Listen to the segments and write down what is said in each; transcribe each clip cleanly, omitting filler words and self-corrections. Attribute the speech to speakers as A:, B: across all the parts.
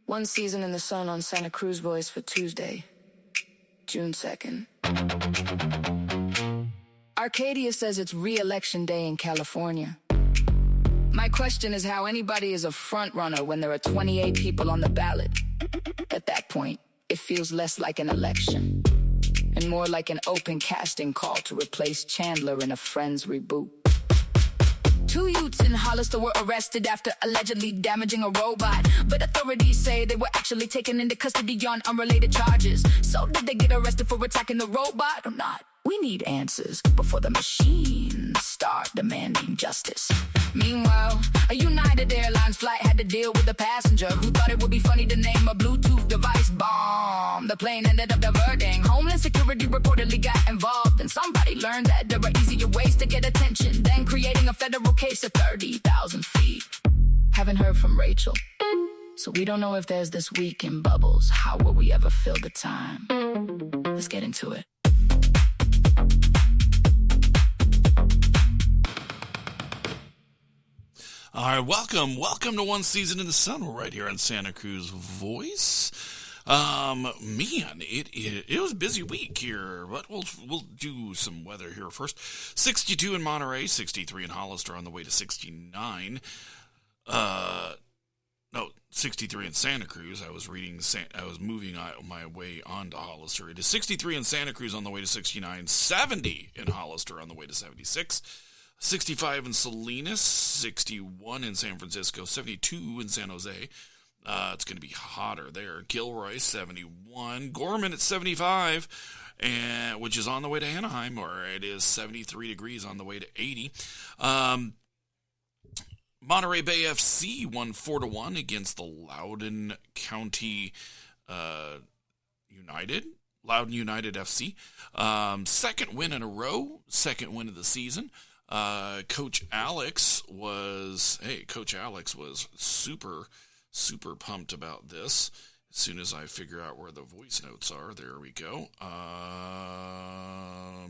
A: One season in the sun on Santa Cruz Voice for Tuesday, June 2nd. Arcadia says it's re-election day in California. My question is how anybody is a front runner when there are 28 people on the ballot. At that point, it feels less like an election and more like an open casting call to replace Chandler in a Friends reboot. 2 youths in Hollister were arrested after allegedly damaging a robot, but authorities say they were actually taken into custody on unrelated charges. So did they get arrested for attacking the robot or not? We need answers before the machines start demanding justice. Meanwhile, a United Airlines flight had to deal with a passenger who thought it would be funny to name a Bluetooth device bomb. The plane ended up diverting. Homeland Security reportedly got involved, and somebody learned that there are easier ways to get attention than creating a federal case at 30,000 feet. Haven't heard from Rachel, so we don't know if there's this week in Bubbles. How will we ever fill the time? Let's get into it.
B: All right, welcome to One Season in the Sun. We're right here on Santa Cruz Voice. Man, it was a busy week here, but we'll do some weather here first. 62 in Monterey, 63 in Hollister on the way to 69. 63 in Santa Cruz. I was moving my way on to Hollister. It is 63 in Santa Cruz on the way to 69, 70 in Hollister on the way to 76. 65 in Salinas, 61 in San Francisco, 72 in San Jose. It's going to be hotter there. Gilroy, 71. Gorman at 75, which is on the way to Anaheim, or it is 73 degrees on the way to 80. Monterey Bay FC won 4-1 against the Loudoun County United. Loudoun United FC. Second win in a row, second win of the season. Coach Alex was super pumped about this. As soon as I figure out where the voice notes are, there we go.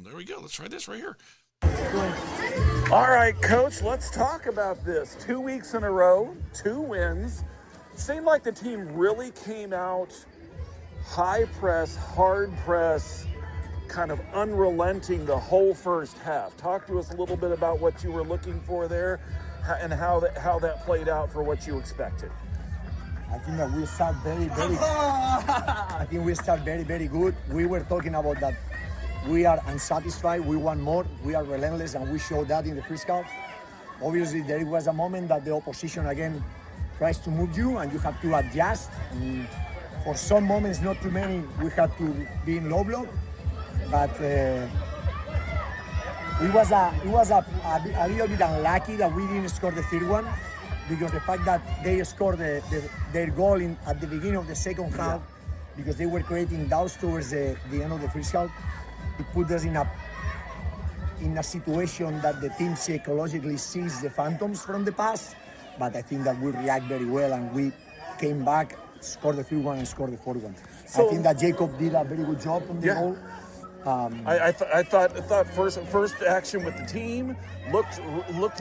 B: There we go. Let's try this right here.
C: All right, Coach, let's talk about this. 2 weeks in a row, 2 wins. Seemed like the team really came out high press, hard press, kind of unrelenting the whole first half. Talk to us a little bit about what you were looking for there and how that played out for what you expected.
D: I think that we start very good. We were talking about that we are unsatisfied, we want more, we are relentless, and we showed that in the first half. Obviously, there was a moment that the opposition again tries to move you and you have to adjust. And for some moments, not too many, we had to be in low block. But it was a little bit unlucky that we didn't score the third one, because the fact that they scored their goal at the beginning of the second half, because they were creating doubts towards the end of the first half, it put us in a situation that the team psychologically sees the phantoms from the past. But I think that we react very well and we came back, scored the third one and scored the fourth one. So, I think that Jacob did a very good job on the goal.
C: I thought first action with the team looked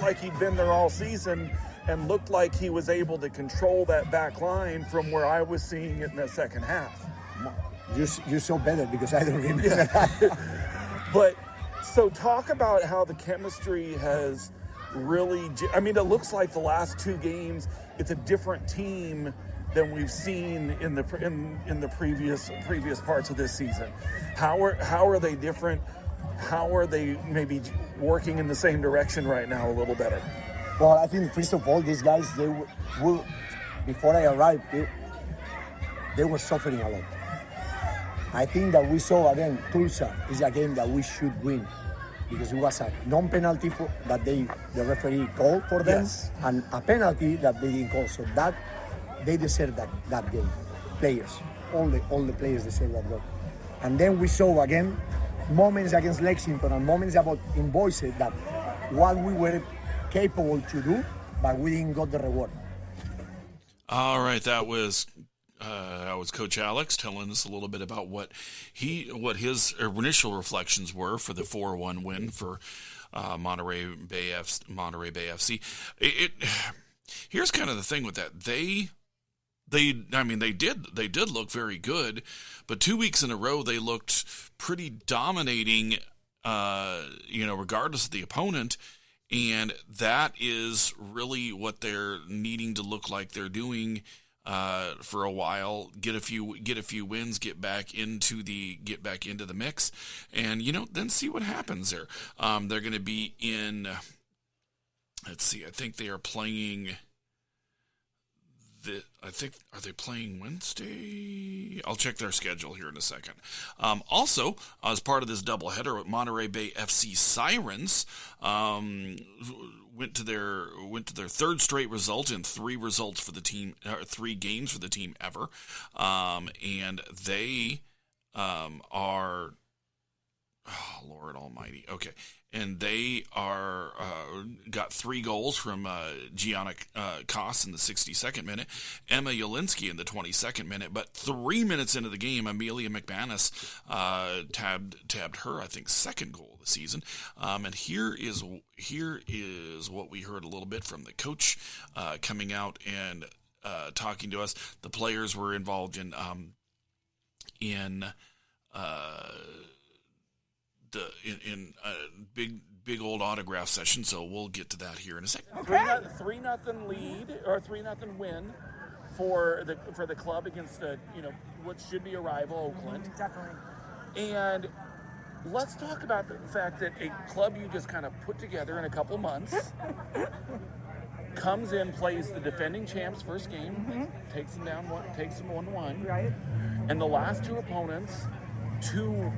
C: like he'd been there all season and looked like he was able to control that back line from where I was seeing it in the second half.
D: You're so better because I don't remember that.
C: But so talk about how the chemistry has really. I mean, it looks like the last 2 games it's a different team than we've seen in the previous parts of this season. How are they different? How are they maybe working in the same direction right now a little better?
D: Well, I think first of all, these guys, they were before I arrived, they were suffering a lot. I think that we saw again, Tulsa is a game that we should win because it was a non-penalty that the referee called for them, and a penalty that they didn't call. So that they deserve that game. Players, all the players deserve that goal. And then we saw again moments against Lexington and moments in Boise that what we were capable to do, but we didn't get the reward.
B: All right, that was Coach Alex telling us a little bit about what his initial reflections were for the 4-1 win for Monterey Bay FC. Here's kind of the thing with that. They did look very good, but 2 weeks in a row they looked pretty dominating, regardless of the opponent, and that is really what they're needing to look like they're doing for a while. Get a few wins, get back into the mix, and then see what happens there. They're going to be in. Let's see. I think they are playing. Are they playing Wednesday? I'll check their schedule here in a second. Also, as part of this doubleheader with Monterey Bay FC Sirens, went to their third straight result in 3 results for the team, 3 games for the team ever, and they are. Oh, Lord Almighty. Okay. And they are got 3 goals from Gianna Koss in the 62nd minute, Emma Jelinski in the 22nd minute. But 3 minutes into the game, Amelia McManus tabbed her, I think, 2nd goal of the season. And here is what we heard a little bit from the coach coming out and talking to us. The players were involved in big old autograph session, so we'll get to that here in a second.
C: Okay. 3-0 lead or 3-0 win for the club against what should be a rival, Oakland.
E: Definitely.
C: And let's talk about the fact that a club you just kind of put together in a couple months comes in, plays the defending champs first game, takes them 1-1.
E: Right.
C: And the last 2 opponents, 2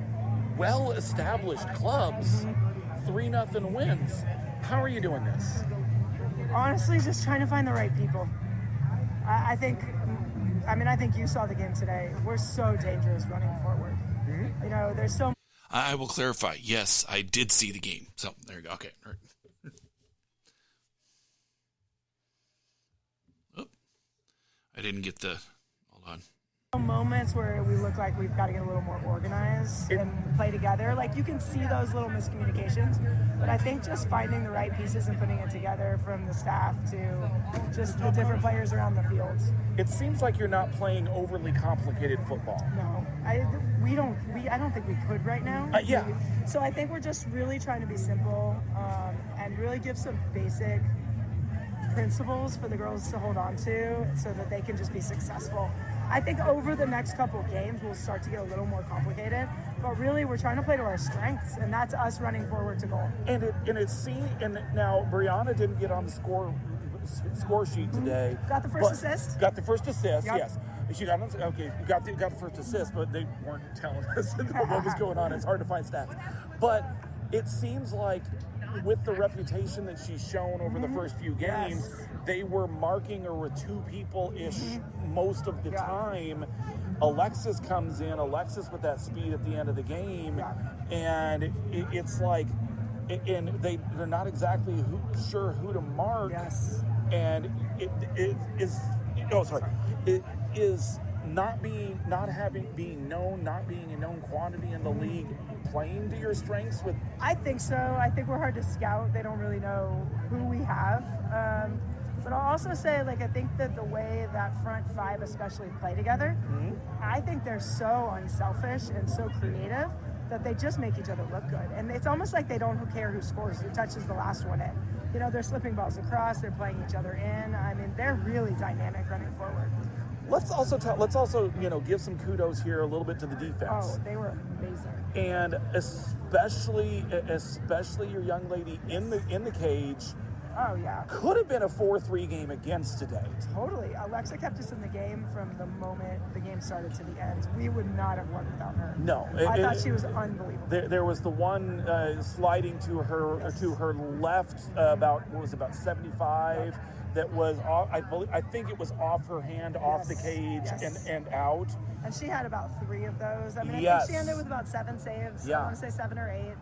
C: well-established clubs, 3-0 wins. How are you doing this?
E: Honestly, just trying to find the right people. I think you saw the game today. We're so dangerous running forward. Mm-hmm. There's so.
B: I will clarify. Yes, I did see the game. So there you go. Okay. All right. Oh, I didn't get the. Hold on.
E: Moments where we look like we've got to get a little more organized and play together. Like, you can see those little miscommunications, but I think just finding the right pieces and putting it together, from the staff to just the different players around the field.
C: It seems like you're not playing overly complicated football.
E: No, I don't think we could right now.
C: Yeah.
E: So I think we're just really trying to be simple and really give some basic principles for the girls to hold on to so that they can just be successful. I think over the next couple of games, we'll start to get a little more complicated, but really we're trying to play to our strengths, and that's us running forward to goal.
C: And now Brianna didn't get on the score sheet today.
E: Got the first assist.
C: Got the first assist.
E: Yep.
C: Yes. She got the first assist, but they weren't telling us what was going on. It's hard to find stats, but it seems like, with the reputation that she's shown over the first few games, they were marking her with 2 people-ish most of the time. Alexis comes in, with that speed at the end of the game, and it's like, and they're not exactly sure who to mark.
E: Yes.
C: And it is not being a known quantity in the league playing to your strengths with?
E: I think so. I think we're hard to scout. They don't really know who we have. But I'll also say, I think that the way that front 5 especially play together, I think they're so unselfish and so creative that they just make each other look good. And it's almost like they don't care who scores, who touches the last one in. They're slipping balls across, they're playing each other in. I mean, they're really dynamic running forward.
C: Let's also give some kudos here a little bit to the defense.
E: Oh, they were amazing.
C: And especially your young lady in the cage.
E: Oh, yeah.
C: Could have been a 4-3 game against today.
E: Totally. Alexa kept us in the game from the moment the game started to the end. We would not have won without her.
C: No.
E: I thought she was unbelievable.
C: There was the one sliding to her left about 75. That was off, I think it was off her hand, off the cage, and out.
E: And she had about 3 of those. I mean, I think she ended with about 7 saves.
C: Yeah.
E: I want to say 7 or 8.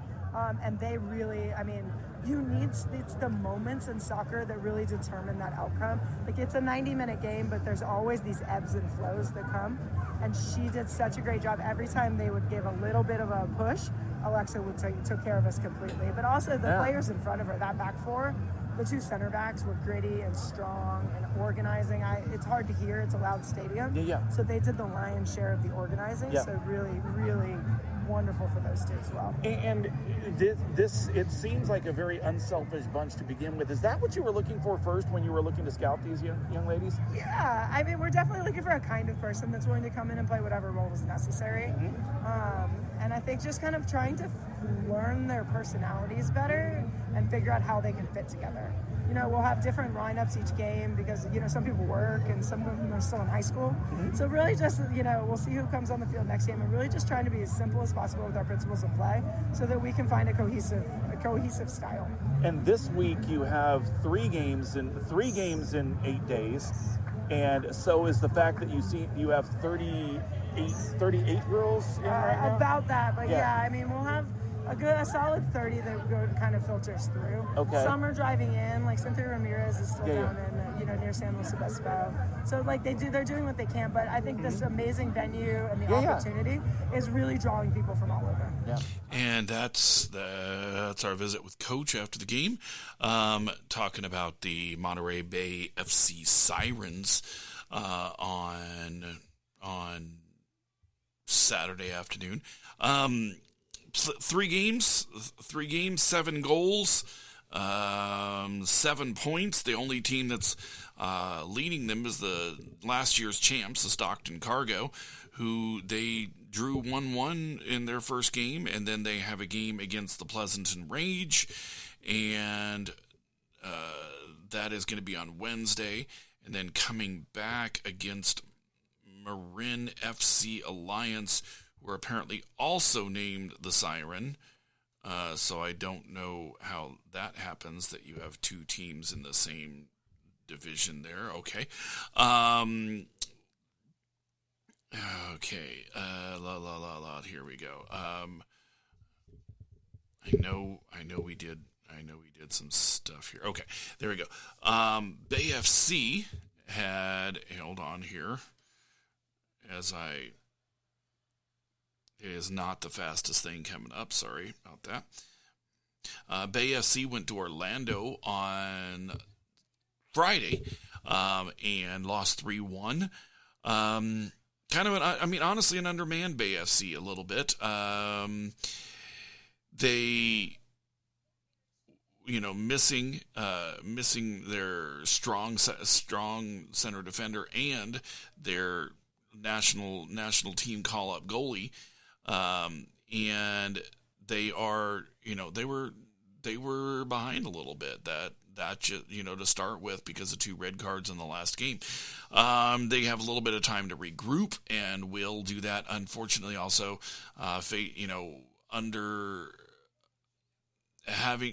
E: And they really, it's the moments in soccer that really determine that outcome. It's a 90-minute game, but there's always these ebbs and flows that come. And she did such a great job. Every time they would give a little bit of a push, Alexa took care of us completely. But also the players in front of her, that back 4, the two center backs were gritty and strong and organizing. It's hard to hear. It's a loud stadium.
C: Yeah.
E: So they did the lion's share of the organizing.
C: Yeah.
E: So really, really wonderful for those two as well.
C: And this it seems like a very unselfish bunch to begin with. Is that what you were looking for first when you were looking to scout these young ladies?
E: Yeah, I mean, we're definitely looking for a kind of person that's willing to come in and play whatever role is necessary. And I think just kind of trying to learn their personalities better and figure out how they can fit together. You know, we'll have different lineups each game because, you know, some people work and some of them are still in high school. So really just, you know, we'll see who comes on the field next game and really just trying to be as simple as possible with our principles of play so that we can find a cohesive style.
C: And this week you have 3 games in 8 days. And so is the fact that you have 38 girls in right now?
E: About that, but yeah, I mean, we'll have a solid 30 that go kind of filters through.
C: Okay.
E: Some are driving in, like Cynthia Ramirez is still down in, near San Luis Obispo. So like they're doing what they can, but I think this amazing venue and the opportunity is really drawing people from all over.
C: Yeah.
B: And that's our visit with Coach after the game, talking about the Monterey Bay FC Sirens on Saturday afternoon. 3 games, 7 goals, 7 points. The only team that's leading them is the last year's champs, the Stockton Cargo, who they drew 1-1 in their first game, and then they have a game against the Pleasanton Rage, and that is going to be on Wednesday, and then coming back against Marin FC Alliance, who are apparently also named the Siren. So I don't know how that happens, that you have 2 teams in the same division there. Okay. Okay. Here we go. I know we did some stuff here. Okay. There we go. Bay FC had, hold on here, it is not the fastest thing coming up. Sorry about that. Bay FC went to Orlando on Friday and lost 3-1. Honestly, an undermanned Bay FC a little bit. They, missing their strong center defender and their national team call-up goalie. And they are, they were behind a little bit that to start with because of 2 red cards in the last game. They have a little bit of time to regroup and will do that. Unfortunately, also,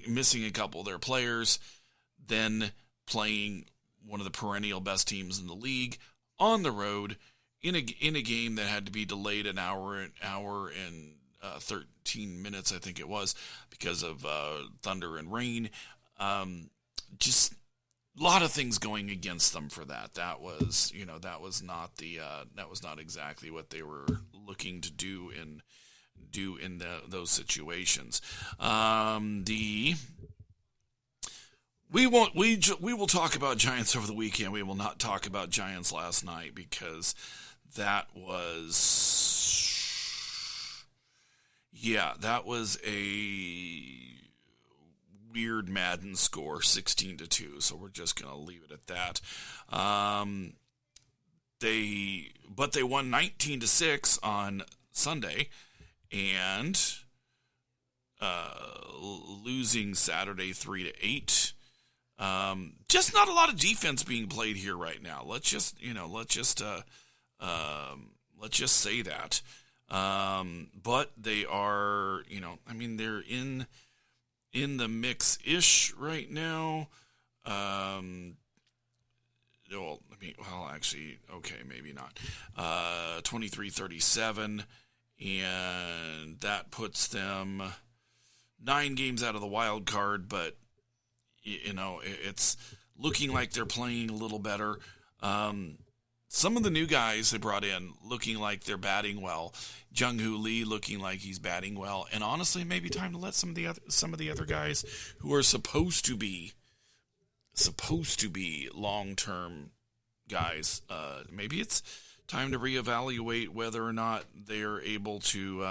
B: missing a couple of their players, then playing one of the perennial best teams in the league on the road in a game that had to be delayed an hour and 13 minutes, I think it was, because of thunder and rain. Just a lot of things going against them for that. That was not exactly what they were looking to do in those situations. We will talk about Giants over the weekend. We will not talk about Giants last night because that was a weird Madden score, 16-2. So we're just going to leave it at that. They won 19-6 on Sunday and losing Saturday 3-8. Just not a lot of defense being played here right now. Let's just say that. But they are, they're in the mix-ish right now. Maybe not. 23-37, and that puts them 9 games out of the wild card, but it's looking like they're playing a little better. Some of the new guys they brought in looking like they're batting well. Jung-Hoo Lee looking like he's batting well. And honestly, maybe time to let some of the other guys who are supposed to be supposed to be long-term guys. Maybe it's time to reevaluate whether or not they're able to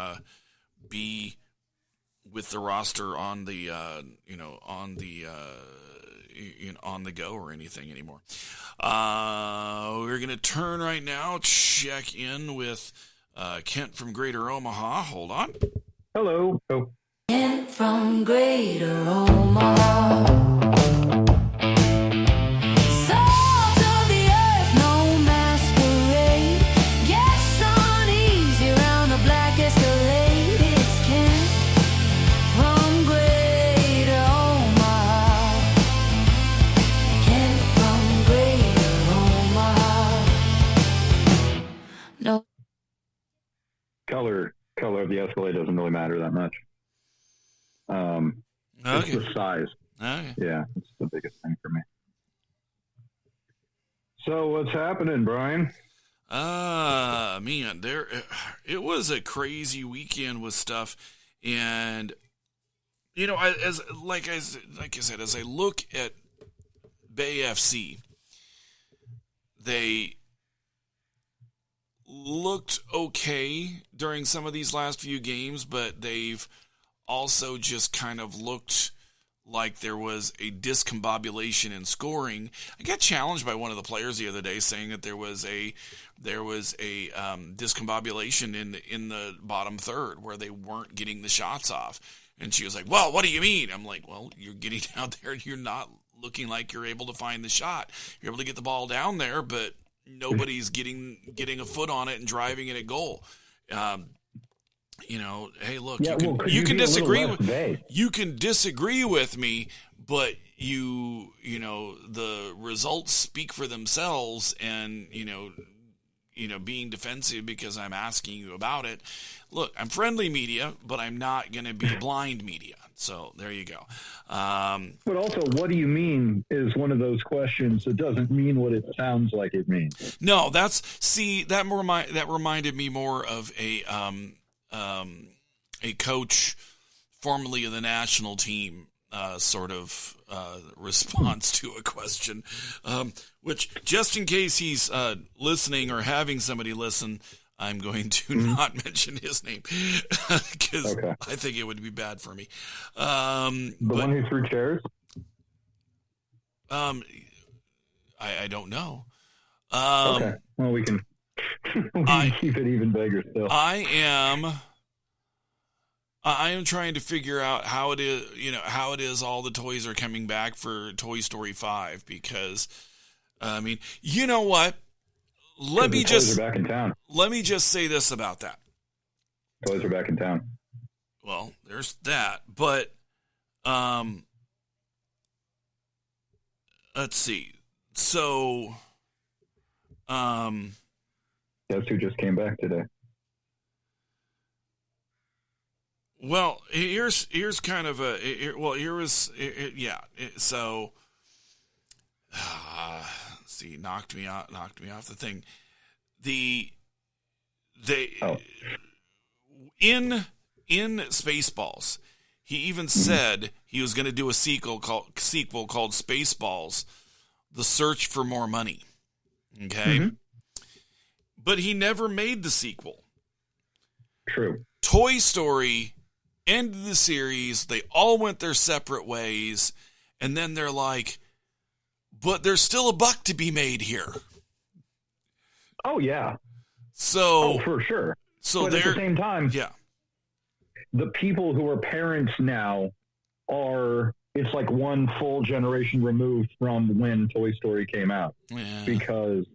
B: be with the roster on the on the go or anything anymore. We're gonna turn right now, check in with Kent from Greater Omaha. Hold on.
F: Hello. Oh.
A: Kent from Greater Omaha. Salt of the earth, no masquerade. Yes, on easy round the black Escalade. It's Kent from Greater Omaha. Kent from Greater Omaha. No.
F: Color of the Escalade doesn't really matter that much.
B: Okay.
F: It's the size.
B: Okay.
F: Yeah, it's the biggest thing for me. So what's happening, Brian?
B: Man, it was a crazy weekend with stuff, and as I said, as I look at Bay FC, they looked okay during some of these last few games, but they've also just kind of looked like there was a discombobulation in scoring. I got challenged by one of the players the other day saying that there was a discombobulation in the bottom third where they weren't getting the shots off. And she was like, "Well, what do you mean?" I'm like, "Well, you're getting out there and you're not looking like you're able to find the shot. You're able to get the ball down there, but nobody's getting a foot on it and driving it at goal." Hey, look, you can disagree with me, but the results speak for themselves, and being defensive because I'm asking you about it. Look, I'm friendly media, but I'm not going to be blind media. So there you go.
F: But also, what do you mean is one of those questions that doesn't mean what it sounds like it means.
B: No, that reminded me more of a coach formerly of the national team sort of response to a question, which, just in case he's listening or having somebody listen, I'm going to not mention his name because I think it would be bad for me.
F: The one who threw chairs?
B: I don't know.
F: Okay. Well, we can keep it even bigger still.
B: I am trying to figure out how it is all the toys are coming back for Toy Story 5 because, you know what? Let me just
F: back in town.
B: Let me just say this about that.
F: Toys are back in town.
B: Well, there's that, but let's see. So,
F: guess who just came back today?
B: Well, here's kind of so. See, knocked me off the thing. In Spaceballs, he even said he was going to do a sequel called Spaceballs: The Search for More Money. Okay, but he never made the sequel.
F: True.
B: Toy Story ended the series. They all went their separate ways, and then they're like, but there's still a buck to be made here.
F: Oh, yeah.
B: So,
F: for sure.
B: So
F: but at the same time,
B: yeah,
F: the people who are parents now it's like one full generation removed from when Toy Story came out.
B: Yeah.
F: Because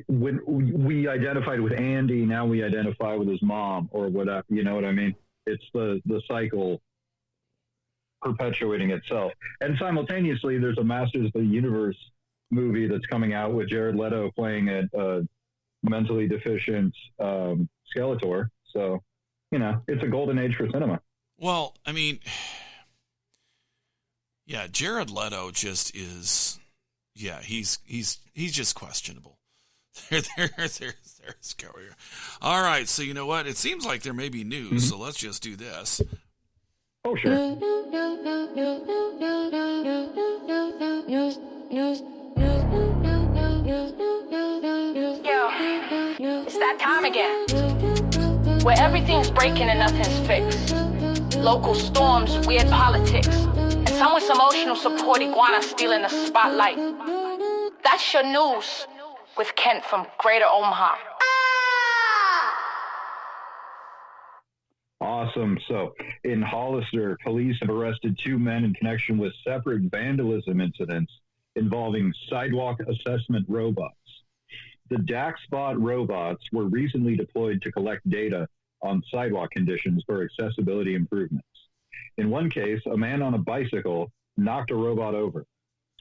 F: when we identified with Andy, now we identify with his mom or whatever. You know what I mean? It's the cycle perpetuating itself. And simultaneously, there's a Masters of the Universe movie that's coming out with Jared Leto playing a mentally deficient Skeletor. So, it's a golden age for cinema.
B: Well, Jared Leto just is. Yeah, he's just questionable. There's Courier. All right, so you know what? It seems like there may be news, so let's just do this.
F: Oh, sure.
G: again, where everything's breaking and nothing's fixed. Local storms, weird politics, and someone's emotional support iguana stealing the spotlight. That's your news with Kent from Greater Omaha.
F: Awesome. So in Hollister, police have arrested 2 men in connection with separate vandalism incidents involving sidewalk assessment robots. The DACSpot robots were recently deployed to collect data on sidewalk conditions for accessibility improvements. In one case, a man on a bicycle knocked a robot over.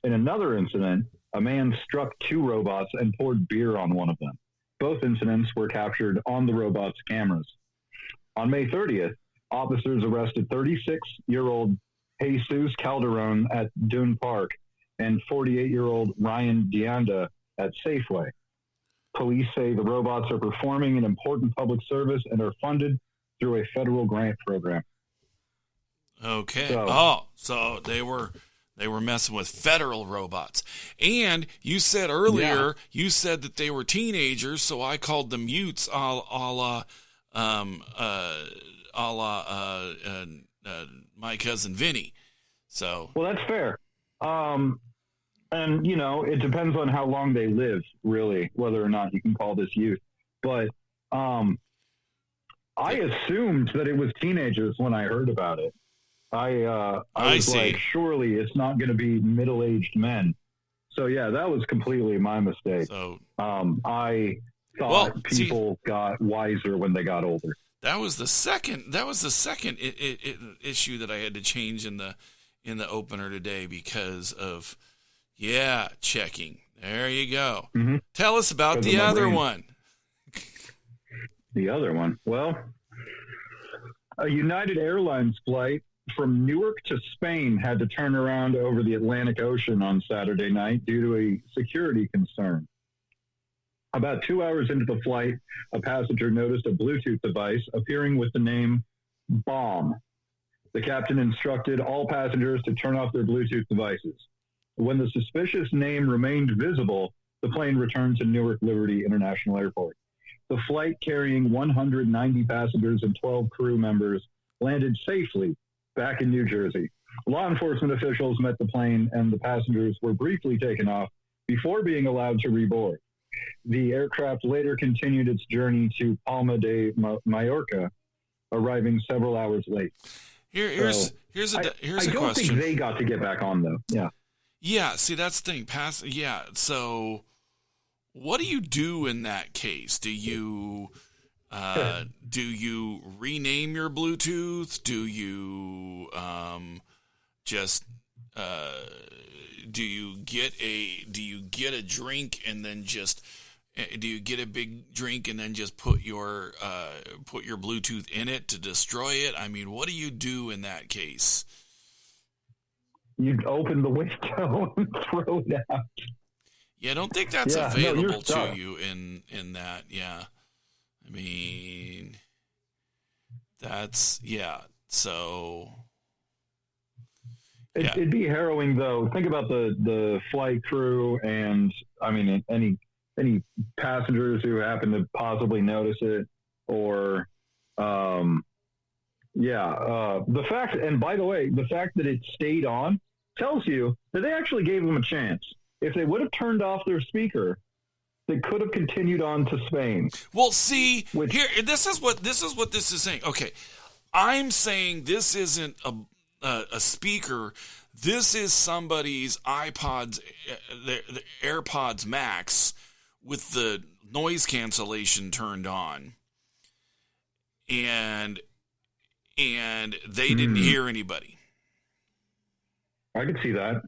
F: In another incident, a man struck 2 robots and poured beer on one of them. Both incidents were captured on the robot's cameras. On May 30th, officers arrested 36-year-old Jesus Calderon at Dune Park and 48-year-old Ryan Deanda at Safeway. Police say the robots are performing an important public service and are funded through a federal grant program.
B: Okay.
F: So
B: So they were messing with federal robots. And you said earlier, you said that they were teenagers, so I called them Utes, a la my cousin Vinny. So
F: well, that's fair. And you know, it depends on how long they live, really, whether or not you can call this youth. But I assumed that it was teenagers when I heard about it. I was
B: see.
F: like, surely it's not going to be middle-aged men. So yeah, that was completely my mistake.
B: So
F: I thought people got wiser when they got older.
B: That was the second issue that I had to change in the opener today because of checking. There you go.
F: Mm-hmm.
B: Tell us about the other one.
F: The other one. Well, a United Airlines flight from Newark to Spain had to turn around over the Atlantic Ocean on Saturday night due to a security concern. About 2 hours into the flight, a passenger noticed a Bluetooth device appearing with the name Bomb. The captain instructed all passengers to turn off their Bluetooth devices. When the suspicious name remained visible, the plane returned to Newark Liberty International Airport. The flight carrying 190 passengers and 12 crew members landed safely back in New Jersey. Law enforcement officials met the plane and the passengers were briefly taken off before being allowed to reboard. The aircraft later continued its journey to Palma de Mallorca, arriving several hours late.
B: Here's a
F: I
B: question.
F: don't think they got to get back on, though. Yeah.
B: Yeah, see, that's the thing. So what do you do in that case? Do you rename your Bluetooth? Do you do you get a drink and then just do you get a big drink and then just put your Bluetooth in it to destroy it? I mean, what do you do in that case?
F: You'd open the window and throw it out.
B: Yeah, I don't think that's available to you in that. Yeah, I mean, that's so.
F: It'd be harrowing, though. Think about the flight crew, and I mean any passengers who happen to possibly notice it, or the fact. And by the way, the fact that it stayed on tells you that they actually gave them a chance. If they would have turned off their speaker, they could have continued on to Spain.
B: Well, see, this is what this is saying. Okay, I'm saying this isn't a speaker. This is somebody's iPods, the AirPods Max, with the noise cancellation turned on, and they didn't hear anybody.
F: I could see that.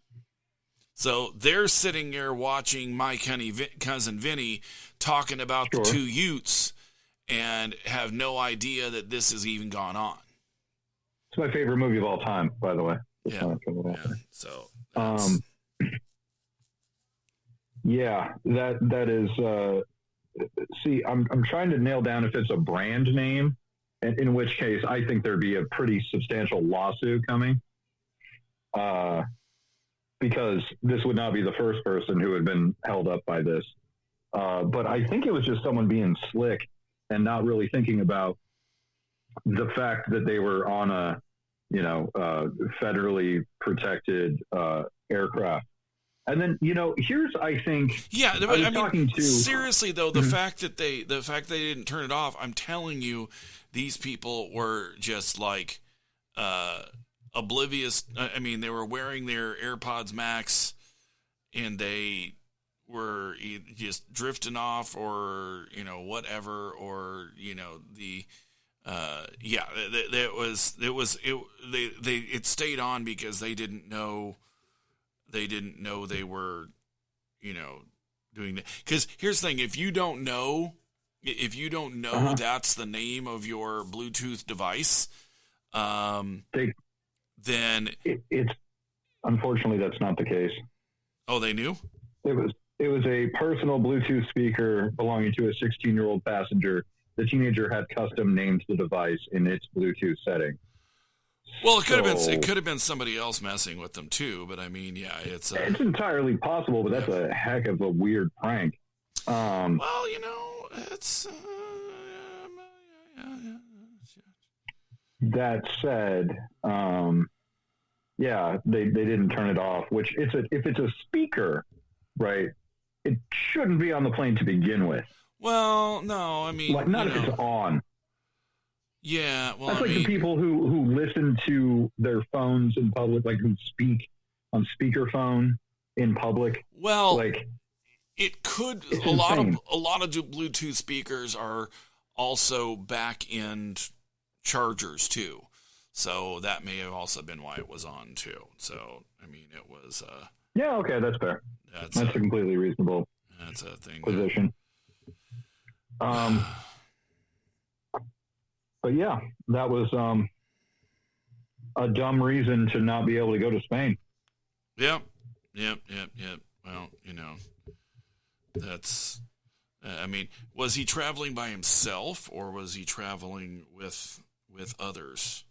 B: So they're sitting there watching my cousin Vinny talking about the 2 Utes and have no idea that this has even gone on.
F: It's my favorite movie of all time, by the way.
B: So,
F: that is. See, I'm trying to nail down if it's a brand name, in which case I think there'd be a pretty substantial lawsuit coming. Because this would not be the first person who had been held up by this. But I think it was just someone being slick and not really thinking about the fact that they were on a, federally protected aircraft. And then, here's, I think,
B: yeah,
F: I was talking to,
B: seriously though, the fact that they didn't turn it off, I'm telling you, these people were just like, oblivious. I mean, they were wearing their AirPods Max and they were just drifting off or, whatever, or, it stayed on because they didn't know they were, doing that. Because here's the thing: if you don't know that's the name of your Bluetooth device, then
F: it's unfortunately that's not the case.
B: Oh, they knew?
F: It was a personal Bluetooth speaker belonging to a 16-year-old passenger. The teenager had custom named the device in its Bluetooth setting.
B: Well, it could have been somebody else messing with them too, but I mean, yeah, it's
F: entirely possible, but that's a heck of a weird prank.
B: Well, it's
F: that said, they didn't turn it off, which if it's a speaker, right, it shouldn't be on the plane to begin with.
B: Well, no, I mean,
F: not if it's on.
B: Yeah, well,
F: that's the people who listen to their phones in public, like who speak on speakerphone in public.
B: Well, it could. A lot of Bluetooth speakers are also back-end chargers too, so that may have also been why it was on too. So, I mean, it was.
F: Yeah. Okay, that's fair. That's a completely reasonable.
B: That's a thing.
F: Position. But yeah, that was a dumb reason to not be able to go to Spain.
B: Yep. Well, that's. I mean, was he traveling by himself or was he traveling with others?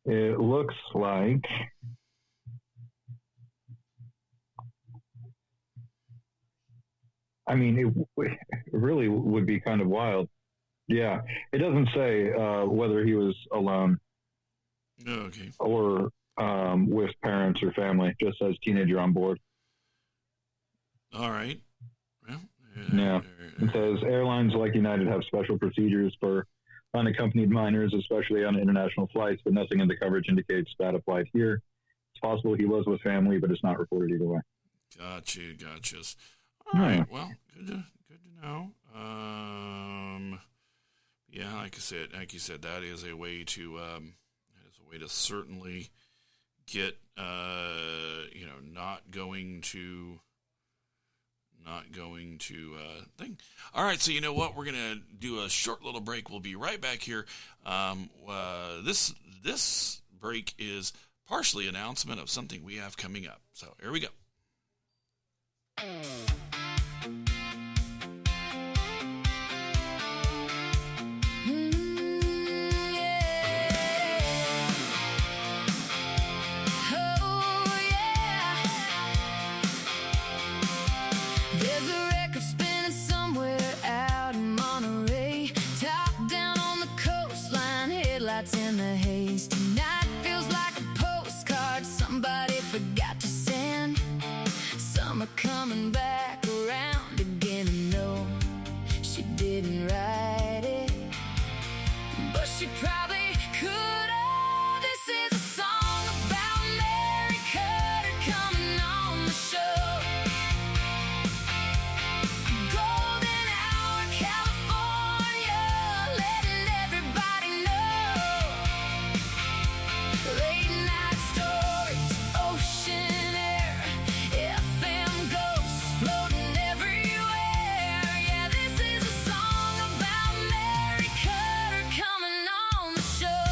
F: It looks like. I mean, it really would be kind of wild. Yeah. It doesn't say whether he was alone or with parents or family. It just says teenager on board.
B: All right. Well,
F: yeah. It says airlines like United have special procedures for unaccompanied minors, especially on international flights, but nothing in the coverage indicates that applied here. It's possible he was with family, but it's not reported either way.
B: Gotcha. All right. Well, good to know. Yeah, like you said, that is a way to certainly get not going to thing. All right, so you know what? We're gonna do a short little break. We'll be right back here. This break is partially an announcement of something we have coming up. So here we go.
A: There's a record spinning somewhere out in Monterey, top down on the coastline, headlights in the haze. Tonight feels like a postcard somebody forgot to send. Summer coming back around again, and no, she didn't write it, but she probably could have. This is a song about Mary Cutter coming on the show. Golden hour, California, letting everybody know. Late night stories, ocean air, FM ghosts floating everywhere. Yeah, this is a song about Mary Cutter coming on the show.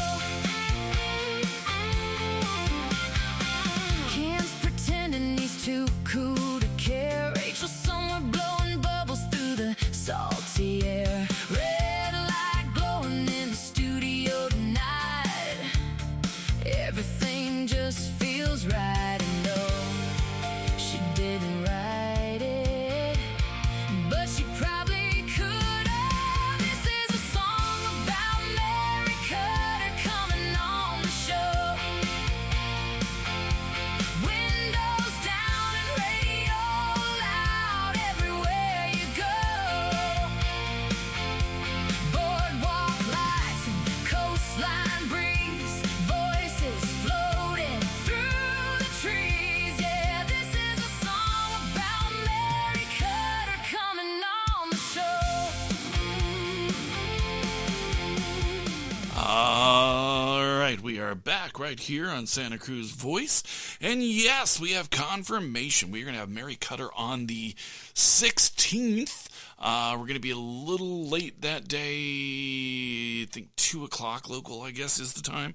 B: right, we are back right here on Santa Cruz Voice. And yes, we have confirmation. We're going to have Mary Cutter on the 16th. We're going to be a little late that day. I think 2 o'clock local, I guess, is the time.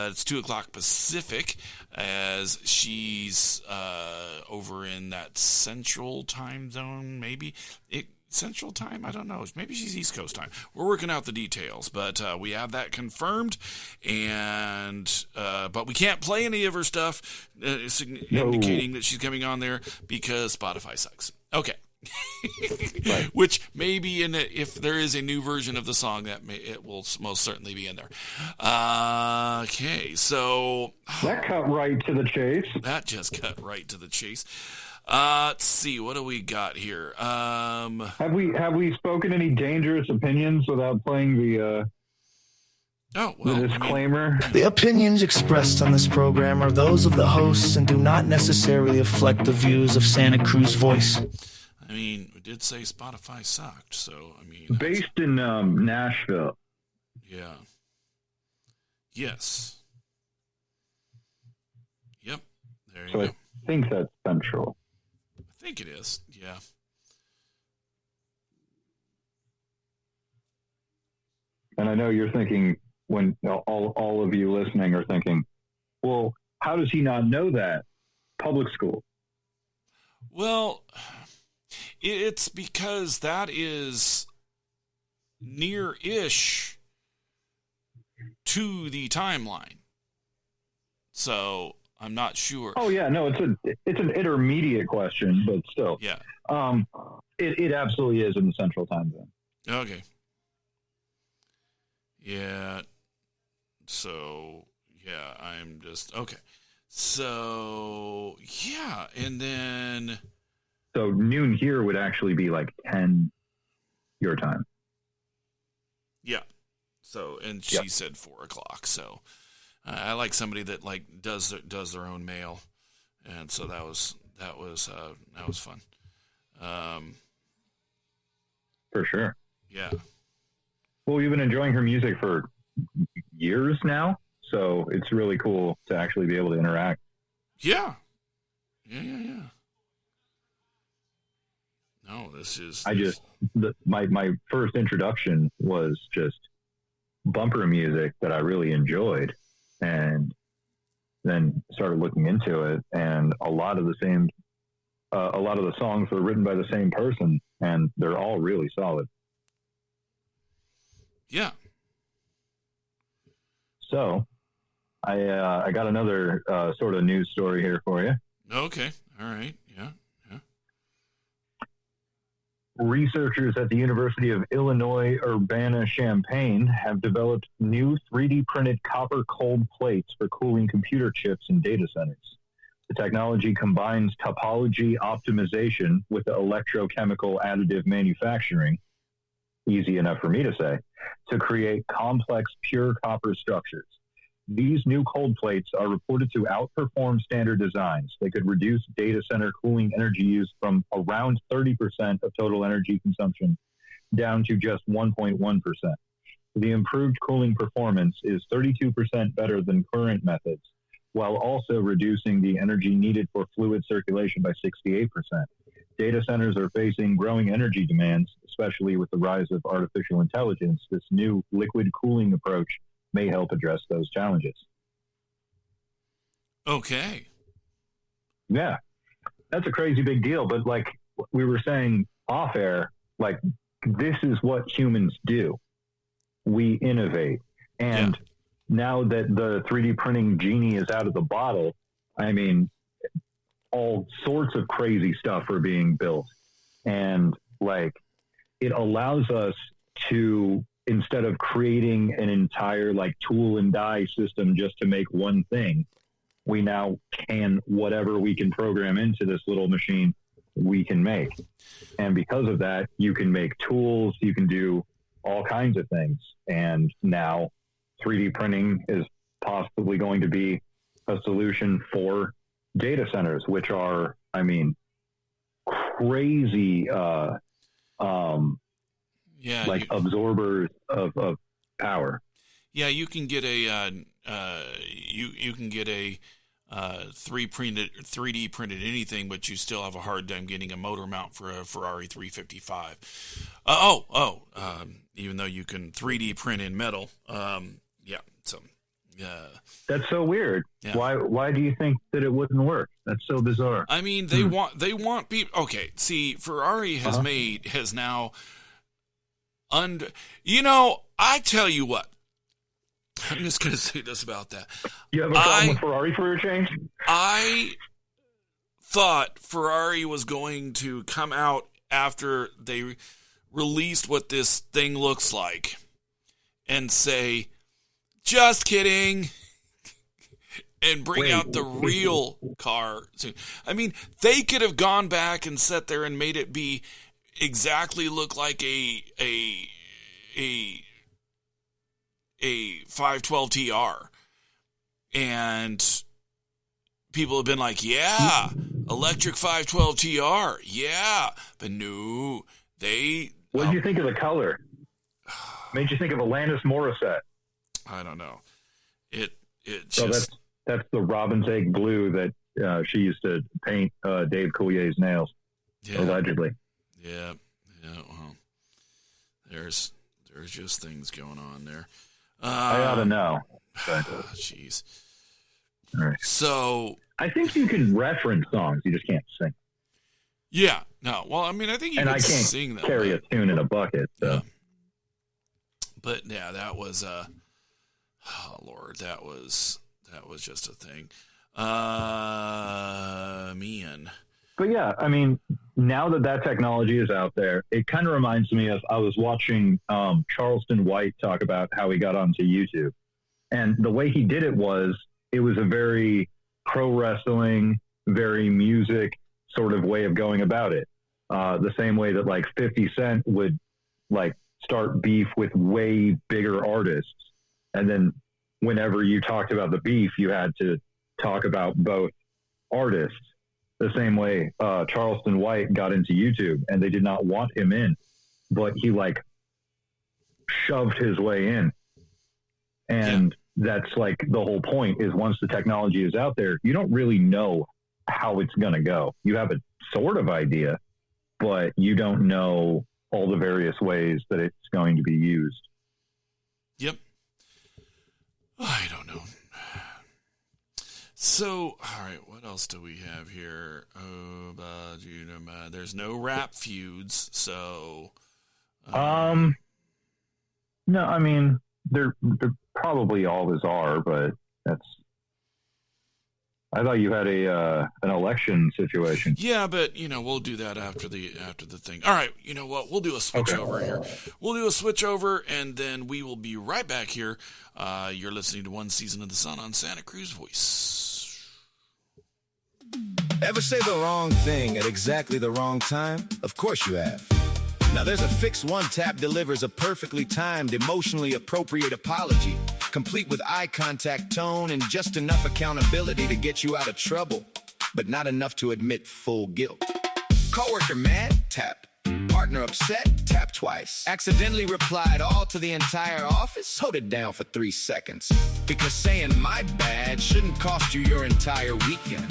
B: It's 2 o'clock Pacific, as she's over in that central time zone, maybe. Central time? I don't know. Maybe she's East Coast time. We're working out the details, but we have that confirmed, and but we can't play any of her stuff, indicating that she's coming on there because Spotify sucks. Okay. Right. Which maybe if there is a new version of the song, it will most certainly be in there. Okay, so
F: that cut right to the chase.
B: That just cut right to the chase. Let's see, what do we got here?
F: Have we spoken any dangerous opinions without playing the the disclaimer?
H: The opinions expressed on this program are those of the hosts and do not necessarily reflect the views of Santa Cruz Voice.
B: I mean, we did say Spotify sucked, so I mean,
F: based in Nashville.
B: Yeah. Yes. Yep. There you go.
F: I think that's central.
B: I think it is. Yeah.
F: And I know you're thinking, when all of you listening are thinking, well, how does he not know that? Public school.
B: Well, it's because that is near-ish to the timeline. So I'm not sure.
F: Oh yeah, no, it's an intermediate question, but still.
B: Yeah.
F: It absolutely is in the central time zone.
B: Okay. Yeah. So yeah, I'm just okay. So yeah, and then
F: so noon here would actually be like 10 your time.
B: Yeah. So and she said 4 o'clock. So I like somebody that like does their own mail, and so that was fun.
F: For sure.
B: Yeah.
F: Well, we've been enjoying her music for years now, so it's really cool to actually be able to interact.
B: Yeah. Yeah. No, this is.
F: My first introduction was just bumper music that I really enjoyed. And then started looking into it, and a lot of the songs were written by the same person, and they're all really solid.
B: Yeah.
F: So, I got another sort of news story here for you.
B: Okay. All right. Yeah.
F: Researchers at the University of Illinois Urbana-Champaign have developed new 3D printed copper cold plates for cooling computer chips in data centers. The technology combines topology optimization with electrochemical additive manufacturing, easy enough for me to say, to create complex pure copper structures. These new cold plates are reported to outperform standard designs. They could reduce data center cooling energy use from around 30% of total energy consumption down to just 1.1%. The improved cooling performance is 32% better than current methods, while also reducing the energy needed for fluid circulation by 68%. Data centers are facing growing energy demands, especially with the rise of artificial intelligence. This new liquid cooling approach may help address those challenges.
B: Okay.
F: Yeah, that's a crazy big deal. But like we were saying off air, like this is what humans do. We innovate. And now that the 3D printing genie is out of the bottle, I mean, all sorts of crazy stuff are being built. And like, it allows us to, instead of creating an entire like tool and die system just to make one thing, we now can, whatever we can program into this little machine, we can make. And because of that, you can make tools, you can do all kinds of things. And now 3D printing is possibly going to be a solution for data centers, which are, I mean, crazy, absorbers of power.
B: Yeah, you can get a you can get a 3D printed anything, but you still have a hard time getting a motor mount for a Ferrari 355. Even though you can 3D print in metal.
F: That's so weird. Yeah. Why do you think that it wouldn't work? That's so bizarre.
B: I mean, they want people. Okay, see, Ferrari has now I tell you what. I'm just going to say this about that.
F: You have a problem with Ferrari for your change?
B: I thought Ferrari was going to come out after they released what this thing looks like and say, just kidding, and bring out the real car soon. I mean, they could have gone back and sat there and made it be exactly look like a 512 TR, and people have been like, yeah, electric 512 TR, yeah, but no,
F: what did you think of the color? Made you think of Alanis Morissette.
B: I don't know. It
F: so
B: just
F: that's the robin's egg blue that she used to paint Dave Coulier's nails, allegedly.
B: Yeah. Well, there's just things going on there.
F: I ought to know.
B: Jeez.
F: All right.
B: So
F: I think you can reference songs, you just can't sing.
B: Yeah. No. Well, I mean, I think you can sing them.
F: Carry a tune in a bucket. So.
B: Yeah. But yeah, that was Lord, that was just a thing. Man.
F: But yeah, I mean, now that technology is out there, it kind of reminds me of, I was watching Charleston White talk about how he got onto YouTube. And the way he did it was a very pro wrestling, very music sort of way of going about it. The same way that like 50 Cent would like start beef with way bigger artists. And then whenever you talked about the beef, you had to talk about both artists. The same way Charleston White got into YouTube, and they did not want him in, but he like shoved his way in. And that's like the whole point, is once the technology is out there, you don't really know how it's going to go. You have a sort of idea, but you don't know all the various ways that it's going to be used.
B: Yep. I don't know. So, all right, what else do we have here? There's no rap feuds, so...
F: No, I mean, there probably always are, but that's... I thought you had an election situation.
B: Yeah, but, we'll do that after the thing. All right, you know what? We'll do a switch over here. We'll do a switch over, and then we will be right back here. You're listening to One Season of the Sun on Santa Cruz Voice.
I: Ever say the wrong thing at exactly the wrong time? Of course you have. Now there's a Fix One tap delivers a perfectly timed, emotionally appropriate apology, complete with eye contact, tone, and just enough accountability to get you out of trouble, but not enough to admit full guilt. Coworker mad? Tap. Partner upset? Tap twice. Accidentally replied all to the entire office? Hold it down for 3 seconds. Because saying my bad shouldn't cost you your entire weekend.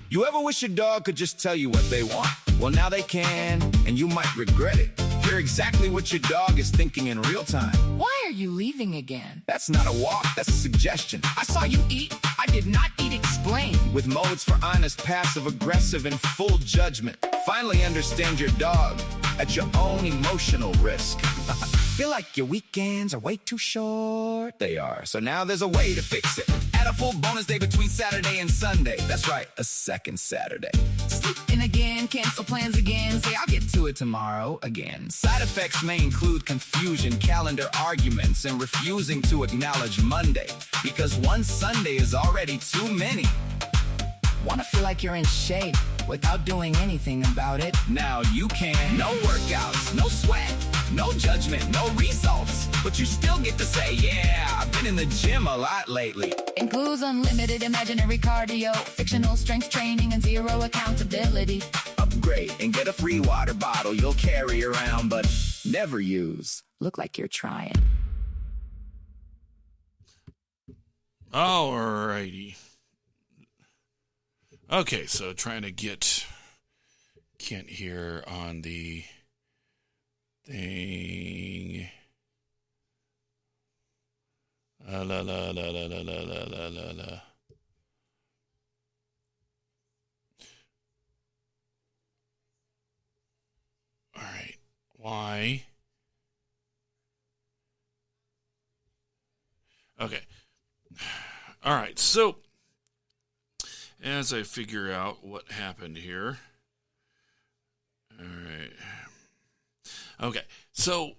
I: You ever wish your dog could just tell you what they want? Well, now they can, and you might regret it. Hear exactly what your dog is thinking in real time.
A: Why are you leaving again?
I: That's not a walk, that's a suggestion.
A: I saw you eat. I did not eat. Explain.
I: With modes for honest, passive-aggressive, and full judgment. Finally understand your dog at your own emotional risk. Feel like your weekends are way too short? They are. So now there's a way to fix it. Add a full bonus day between Saturday and Sunday. That's right, a second Saturday.
A: Sleep in again, cancel plans again. Say I'll get to it tomorrow again.
I: Side effects may include confusion, calendar arguments, and refusing to acknowledge Monday. Because one Sunday is already too many.
A: Wanna feel like you're in shape without doing anything about it?
I: Now you can. No workouts, no sweat, no judgment, no results. But you still get to say, yeah, I've been in the gym a lot lately.
A: Includes unlimited imaginary cardio, fictional strength training, and zero accountability.
I: Upgrade and get a free water bottle you'll carry around but never use.
A: Look like you're trying.
B: Alrighty. Okay, so trying to get Kent here on the thing. La la la la la la la la la la. All right. Why? Okay. All right. So, as I figure out what happened here. All right. Okay. So,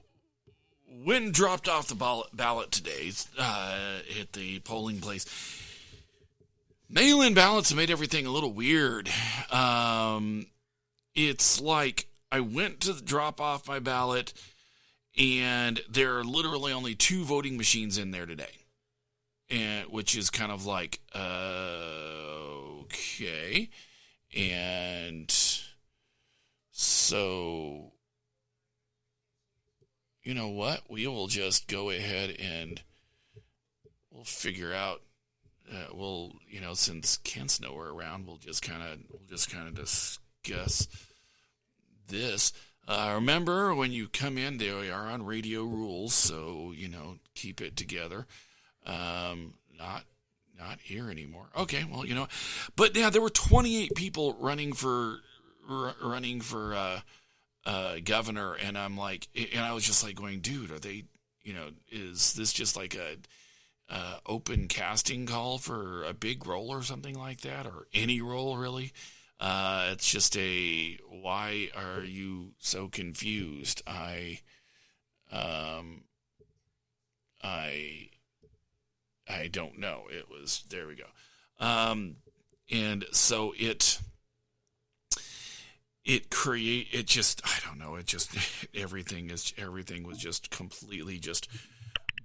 B: when dropped off the ballot today at the polling place, mail-in ballots made everything a little weird. It's like I went to drop off my ballot, and there are literally only 2 voting machines in there today, and which is kind of like okay, and so. You know what? We will just go ahead and we'll figure out. Since Kent's nowhere around, we'll just kind of discuss this. Remember, when you come in, they are on radio rules, so keep it together. Not here anymore. Okay, well, but yeah, there were 28 people running for governor, and I'm like, and I was just like going, dude, are they, is this just like a open casting call for a big role or something like that, or any role really? It's just why are you so confused? I don't know. There we go. And so everything was just completely just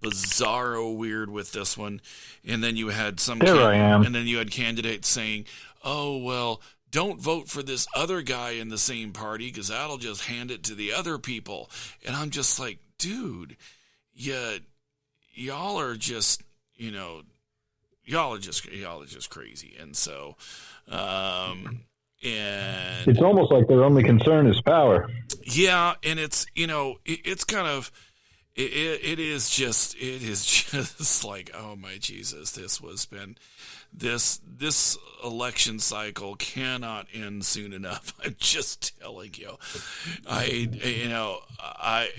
B: bizarro weird with this one. And then you had and then you had candidates saying, oh, well, don't vote for this other guy in the same party because that'll just hand it to the other people. And I'm just like, dude, y'all are just, y'all are just crazy. And so, and
F: it's almost like their only concern is power.
B: Yeah, and it's it's kind of it is just like, oh my Jesus, this election cycle cannot end soon enough. I'm just telling you.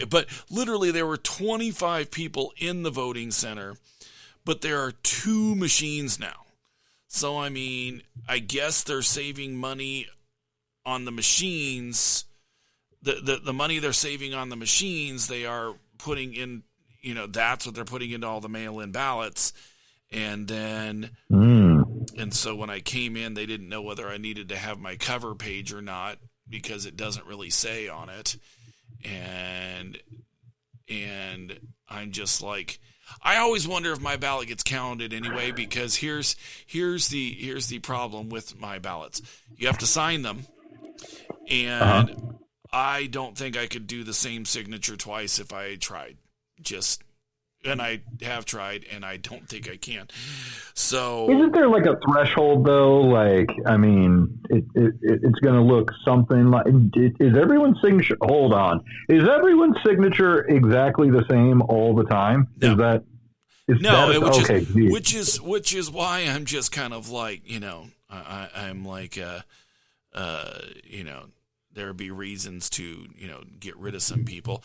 B: But literally there were 25 people in the voting center, but there are 2 machines now. So, I mean, I guess they're saving money on the machines. The money they're saving on the machines, they are putting in, that's what they're putting into all the mail-in ballots. And then, and so when I came in, they didn't know whether I needed to have my cover page or not because it doesn't really say on it. And I'm just like, I always wonder if my ballot gets counted anyway, because here's the problem with my ballots. You have to sign them, and I don't think I could do the same signature twice if I tried. And I have tried, and I don't think I can. So,
F: isn't there like a threshold though? Like, I mean, it's going to look something like. Is everyone's signature? Hold on. Is everyone's signature exactly the same all the time?
B: No.
F: Which
B: is why I'm just kind of like, I'm like, there'd be reasons to, get rid of some people.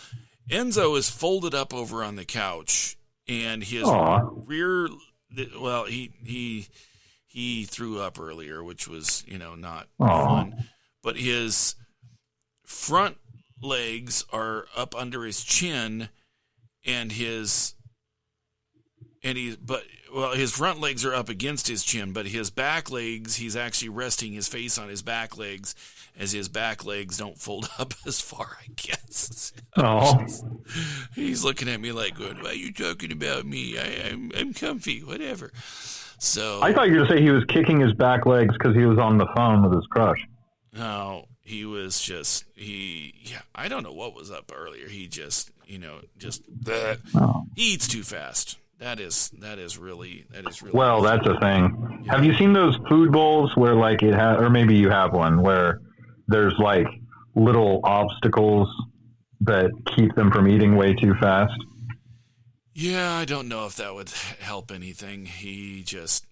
B: Enzo is folded up over on the couch, and his rear, well, he threw up earlier, which was, not fun, but his front legs are up under his chin, and his front legs are up against his chin, but his back legs, he's actually resting his face on his back legs, as his back legs don't fold up as far, I guess. He's looking at me like, "Why are you talking about me? I'm comfy, whatever." So
F: I thought you were going to say he was kicking his back legs because he was on the phone with his crush.
B: No, he was just I don't know what was up earlier. He just he eats too fast. is really.
F: Well, that's a thing. Yeah. Have you seen those food bowls where like it has, or maybe you have one where there's like little obstacles that keep them from eating way too fast?
B: Yeah, I don't know if that would help anything. He just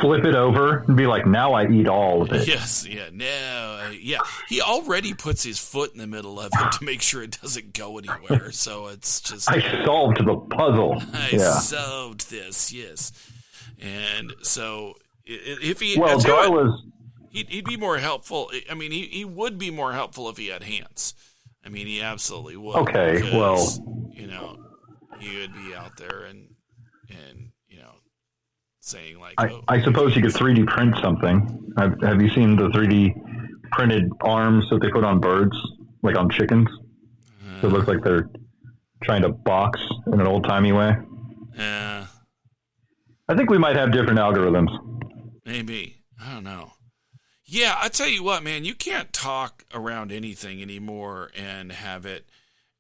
F: flip it over and be like, now I eat all of it.
B: Yes, yeah, no, yeah. He already puts his foot in the middle of it to make sure it doesn't go anywhere. So it's just...
F: I solved the puzzle.
B: I solved this, yes. And so if he...
F: Well, Darla's...
B: He'd be more helpful. I mean, he would be more helpful if he had hands. I mean, he absolutely would.
F: Okay,
B: because,
F: well...
B: You know, he would be out there and you know, saying like...
F: I suppose you could 3D print something. Have you seen the 3D printed arms that they put on birds, like on chickens? So it looks like they're trying to box in an old-timey way.
B: Yeah.
F: I think we might have different algorithms.
B: Maybe. I don't know. Yeah, I tell you what, man, you can't talk around anything anymore and have it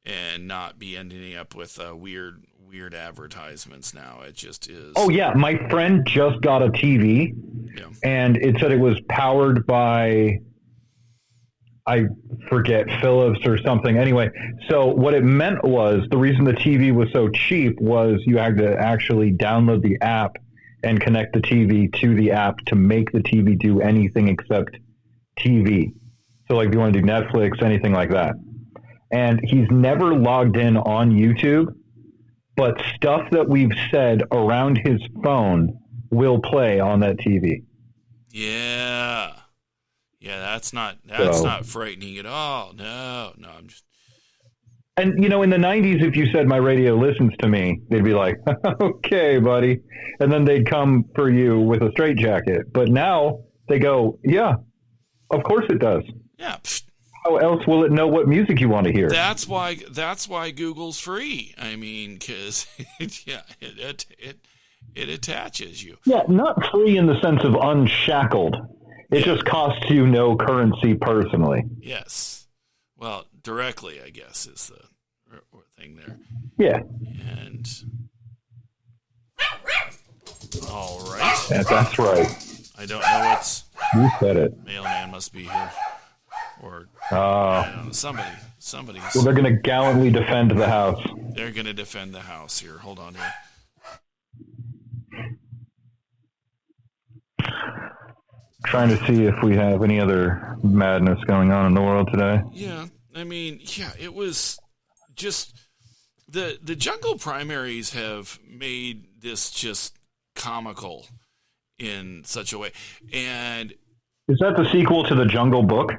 B: and not be ending up with weird advertisements now. It just is.
F: Oh, yeah. My friend just got a TV, and it said it was powered by, I forget, Philips or something. Anyway, so what it meant was the reason the TV was so cheap was you had to actually download the app and connect the TV to the app to make the TV do anything except TV. So like if you want to do Netflix, anything like that. And he's never logged in on YouTube, but stuff that we've said around his phone will play on that TV.
B: Yeah. Yeah, that's not frightening at all. No, I'm just...
F: And, you know, in the 90s, if you said my radio listens to me, they'd be like, okay, buddy. And then they'd come for you with a straitjacket. But now they go, yeah, of course it does.
B: Yeah.
F: How else will it know what music you want to hear?
B: That's why Google's free. I mean, because, it attaches you.
F: Yeah, not free in the sense of unshackled. It just costs you no currency personally.
B: Yes. Well, directly, I guess, is the thing there.
F: Yeah.
B: And all right.
F: Yeah, that's right.
B: I don't know what's...
F: You said it.
B: Mailman must be here. Or I don't know, somebody's...
F: Well, they're going to gallantly defend the house.
B: They're going to defend the house here. Hold on here.
F: Trying to see if we have any other madness going on in the world today.
B: Yeah, I mean, it was just the jungle primaries have made this just comical in such a way. And
F: is that the sequel to the Jungle Book?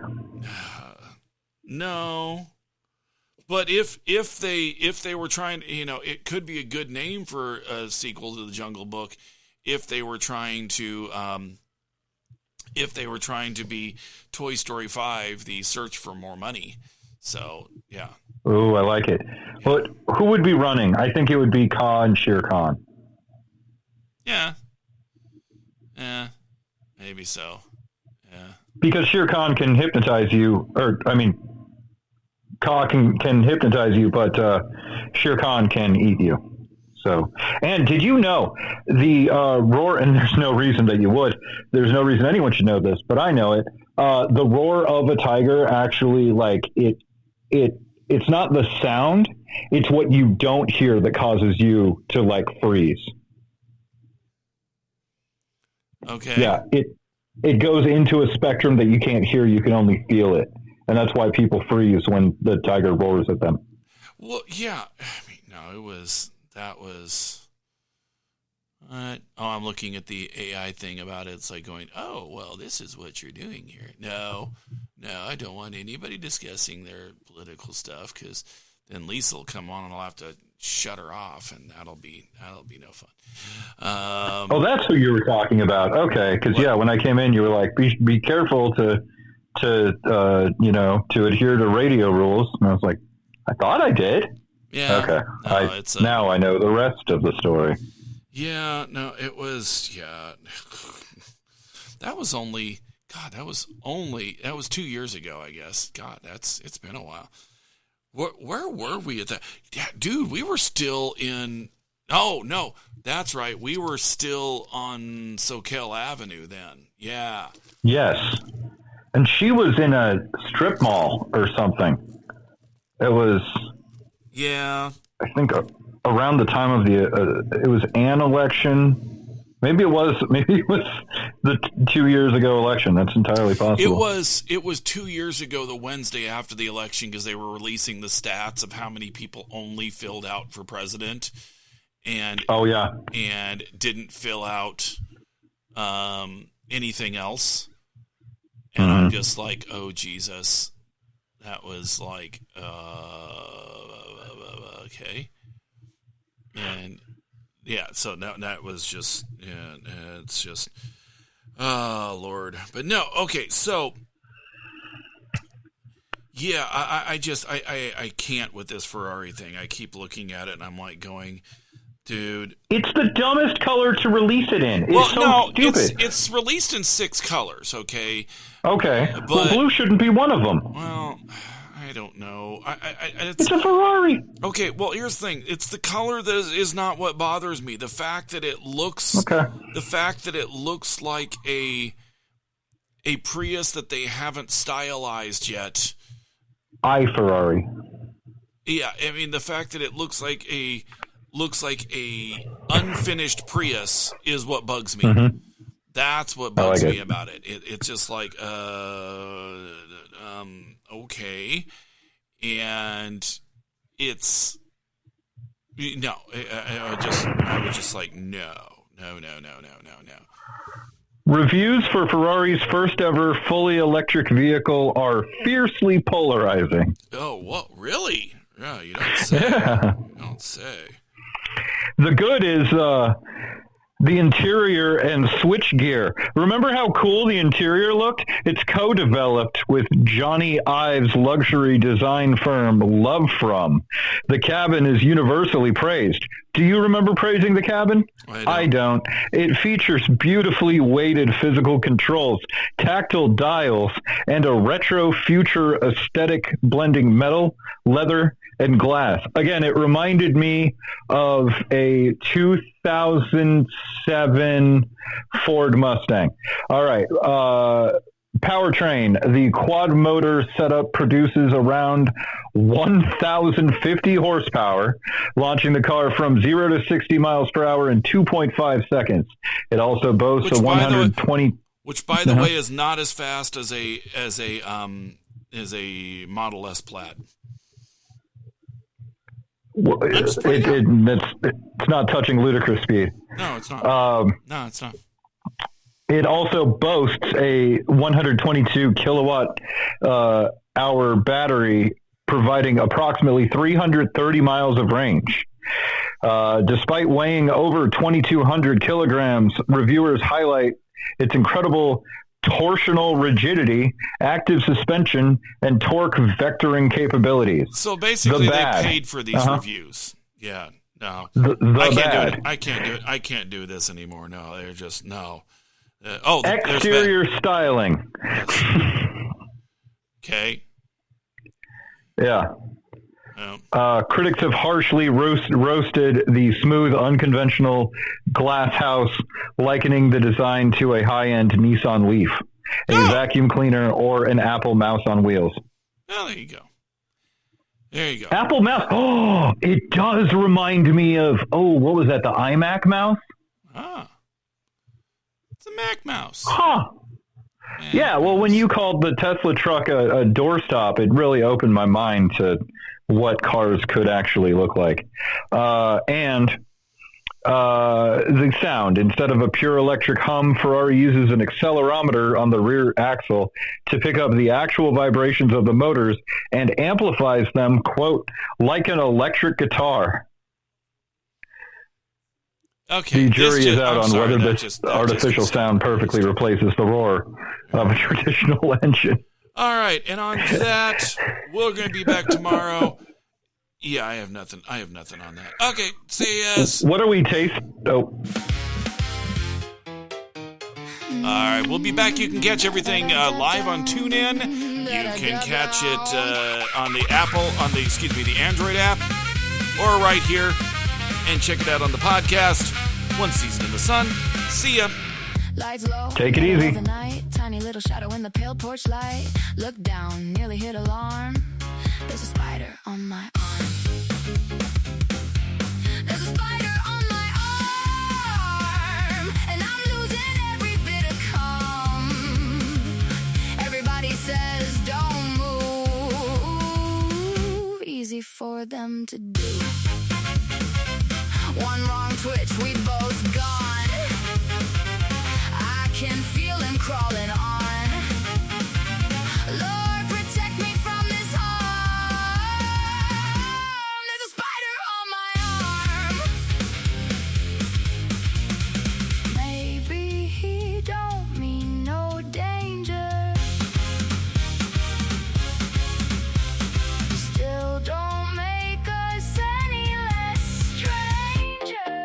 B: No. But if they were trying to, you know, it could be a good name for a sequel to the Jungle Book if they were trying to be Toy Story 5, The Search for More Money. So, yeah.
F: Ooh, I like it. Yeah. But who would be running? I think it would be Ka and Shere Khan.
B: Yeah. Yeah, maybe so. Yeah.
F: Because Shere Khan can hypnotize you, Ka can hypnotize you, but Shere Khan can eat you. So, and did you know the roar? And there's no reason that you would. There's no reason anyone should know this, but I know it. The roar of a tiger actually, like it's not the sound; it's what you don't hear that causes you to like freeze.
B: Okay.
F: Yeah, it goes into a spectrum that you can't hear; you can only feel it, and that's why people freeze when the tiger roars at them.
B: Well, yeah. I mean, no, it was. That was, I'm looking at the AI thing about it. It's like going, oh, well, this is what you're doing here. No, I don't want anybody discussing their political stuff because then Lisa will come on and I'll have to shut her off, and that'll be no fun.
F: Oh, that's who you were talking about. Okay, because when I came in, you were like, be careful to adhere to radio rules, and I was like, I thought I did.
B: Yeah.
F: Okay.
B: No,
F: now I know the rest of the story.
B: Yeah. No, it was. Yeah. That was 2 years ago, I guess. God, it's been a while. Where were we at that? Yeah, dude, we were still in. Oh no, That's right. We were still on Soquel Avenue then. Yeah.
F: Yes. And she was in a strip mall or something. It was,
B: yeah,
F: I think around the time of it was an election. Maybe it was the 2 years ago election. That's entirely possible.
B: It was 2 years ago, the Wednesday after the election, because they were releasing the stats of how many people only filled out for president, and and didn't fill out anything else. And I'm just like, oh Jesus, that was like okay, and. Yeah, so that was just, it's just, oh, Lord. But no, okay, so, yeah, I can't with this Ferrari thing. I keep looking at it, and I'm like going, dude.
F: It's the dumbest color to release it in. It's stupid.
B: It's released in 6 colors, okay?
F: Okay,
B: but,
F: well, blue shouldn't be one of them.
B: Well, I don't know.
F: It's a Ferrari.
B: Okay, well, here's the thing. It's the color that is not what bothers me. The fact that it looks like a Prius that they haven't stylized yet.
F: Ferrari.
B: Yeah, I mean the fact that it looks like a unfinished Prius is what bugs me. Mm-hmm. That's what bugs me about it. It's just like okay, and it's I was just like no.
F: Reviews for Ferrari's first ever fully electric vehicle are fiercely polarizing.
B: Oh, what? Really? Yeah, you don't say. You don't say.
F: The good is the interior and switchgear. Remember how cool the interior looked? It's co-developed with Johnny Ive's luxury design firm Love From. The cabin is universally praised. Do you remember praising the cabin? I don't. It features beautifully weighted physical controls, tactile dials, and a retro future aesthetic blending metal, leather, and glass. Again, it reminded me of a 2007 Ford Mustang. All right. Powertrain. The quad motor setup produces around 1,050 horsepower, launching the car from 0 to 60 miles per hour in 2.5 seconds. It also boasts a 120.
B: Which, by the way, is not as fast as a Model S Plaid.
F: Well, it's not touching ludicrous speed.
B: No, it's not. No, it's not.
F: It also boasts a 122 kilowatt hour battery, providing approximately 330 miles of range. Despite weighing over 2,200 kilograms, reviewers highlight its incredible torsional rigidity, active suspension, and torque vectoring capabilities.
B: So basically, they paid for these reviews. Yeah, no, I can't do it. I can't do it. I can't do this anymore. No, they're just no.
F: Exterior styling.
B: Yes. Okay.
F: Yeah. Critics have harshly roasted the smooth, unconventional glass house, likening the design to a high-end Nissan Leaf, a vacuum cleaner, or an Apple mouse on wheels.
B: Oh, there you go. There you go.
F: Apple mouse. Oh, it does remind me of, what was that, the iMac mouse?
B: Ah. It's a Mac mouse.
F: Huh. Yeah, well, when you called the Tesla truck a doorstop, it really opened my mind to what cars could actually look like. And the sound. Instead of a pure electric hum, Ferrari uses an accelerometer on the rear axle to pick up the actual vibrations of the motors and amplifies them, quote, like an electric guitar.
B: Okay,
F: the jury is out on whether this artificial sound perfectly replaces the roar of a traditional engine.
B: All right, and on that, we're going to be back tomorrow. Yeah, I have nothing on that. Okay, say yes.
F: What are we tasting? Oh.
B: All right, we'll be back. You can catch everything live on TuneIn. You can catch it on the Android app, or right here and check it out on the podcast. One Season in the Sun. See ya.
A: Lights low,
F: Take it easy.
A: night, tiny little shadow in the pale porch light. Look down, nearly hit alarm. There's a spider on my arm. There's a spider on my arm, and I'm losing every bit of calm. Everybody says don't move, easy for them to do. One wrong twitch, we both gone. I can feel him crawling on. Lord, protect me from this harm. There's a spider on my arm. Maybe he don't mean no danger. Still don't make us any less strangers.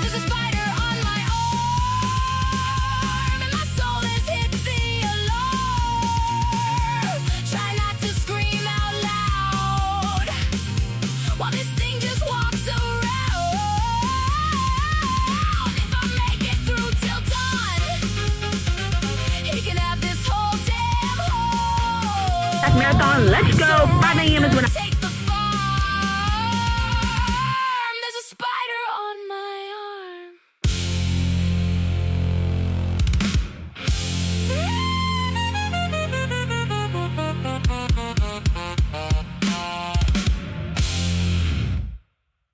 A: There's a spider on my arm, and my soul has hit the alarm. Try not to scream out loud while this thing just walks around. If I make it through till dawn, he can have this whole damn hole.
J: Marathon, let's go. 5 a.m. is when I